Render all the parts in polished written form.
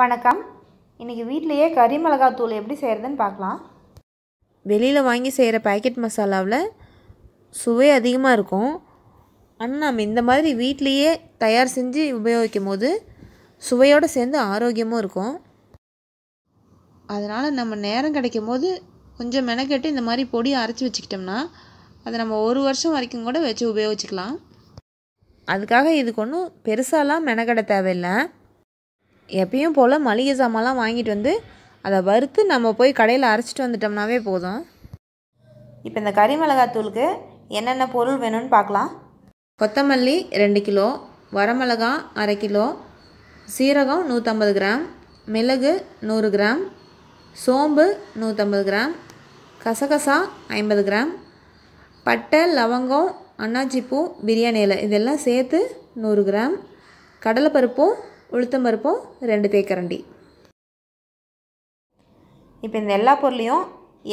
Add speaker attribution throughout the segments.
Speaker 1: வணக்கம். இன்றைக்கி வீட்டிலையே கறி மிளகாய் தூள் எப்படி செய்கிறதுன்னு பார்க்கலாம். வெளியில் வாங்கி செய்கிற பேக்கெட் மசாலாவில் சுவை அதிகமாக இருக்கும். ஆனால் நம்ம இந்த மாதிரி வீட்டிலையே தயார் செஞ்சு உபயோகிக்கும் போது சுவையோடு சேர்ந்து ஆரோக்கியமும் இருக்கும். அதனால் நம்ம நேரம் கிடைக்கும் போது கொஞ்சம் மெனக்கெட்டு இந்த மாதிரி பொடி அரைச்சி வச்சுக்கிட்டோம்னா அதை நம்ம 1 வருஷம் வரைக்கும் கூட வச்சு உபயோகிச்சுக்கலாம். அதுக்காக இதுக்கு ஒன்றும் பெருசாலாம் மெனக்கெட தேவையில்லை. எப்பயும் போல் மளிகை சாமான்லாம் வாங்கிட்டு வந்து அதை வறுத்து நம்ம போய் கடையில் அரைச்சிட்டு வந்துட்டோம்னாவே போதும். இப்போ இந்த கறி மிளகாய் தூளுக்கு என்னென்ன பொருள் வேணும்னு பார்க்கலாம். கொத்தமல்லி 2 கிலோ, வரமிளகாய் 1/2 கிலோ, சீரகம் 150 கிராம், மிளகு 100 கிராம், சோம்பு 150 கிராம், கசகசா 50 கிராம், பட்டை, லவங்கம், அன்னாச்சிப்பூ, பிரியாணி இலை இதெல்லாம் சேர்த்து 100 கிராம், கடலைப்பருப்பும் உளுத்தம்பருப்பும் 2 தேக்கரண்டி. இப்போ இந்த எல்லா பொருளையும்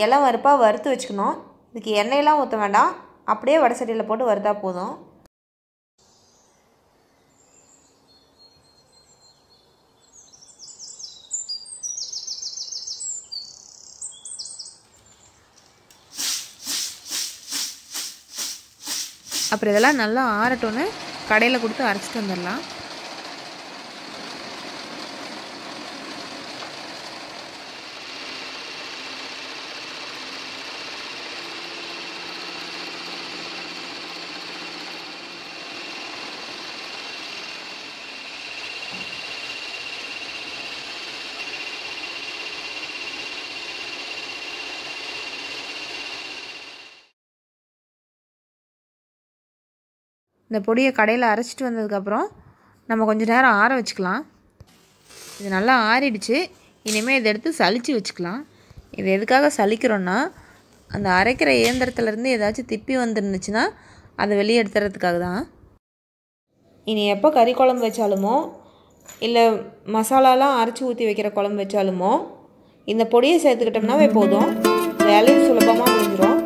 Speaker 1: இலை வறுப்பாக வறுத்து வச்சுக்கணும். இதுக்கு எண்ணெயெல்லாம் ஊற்ற வேண்டாம், அப்படியே வடை சட்டியில் போட்டு வறுத்தா போதும். அப்புறம் இதெல்லாம் நல்லா ஆறட்டோன்னு கடையில் கொடுத்து அரைச்சிட்டு வந்துடலாம். இந்த பொடியை கடையில் அரைச்சிட்டு வந்ததுக்கப்புறம் நம்ம கொஞ்சம் நேரம் ஆற வச்சுக்கலாம். இது நல்லா ஆறிடுச்சு. இனிமேல் இதை எடுத்து சலித்து வச்சுக்கலாம். இது எதுக்காக சலிக்கிறோன்னா அந்த அரைக்கிற இயந்திரத்துலேருந்து ஏதாச்சும் திப்பி வந்துருந்துச்சுன்னா அதை வெளியே எடுத்துறதுக்காக தான். இனி எப்போ கறி குழம்பு வச்சாலுமோ இல்லை மசாலாலாம் அரைச்சி ஊற்றி வைக்கிற குழம்பு வச்சாலுமோ இந்த பொடியை சேர்த்துக்கிட்டோம்னாவே போதும், வேலையும் சுலபமாக முடிஞ்சிடும்.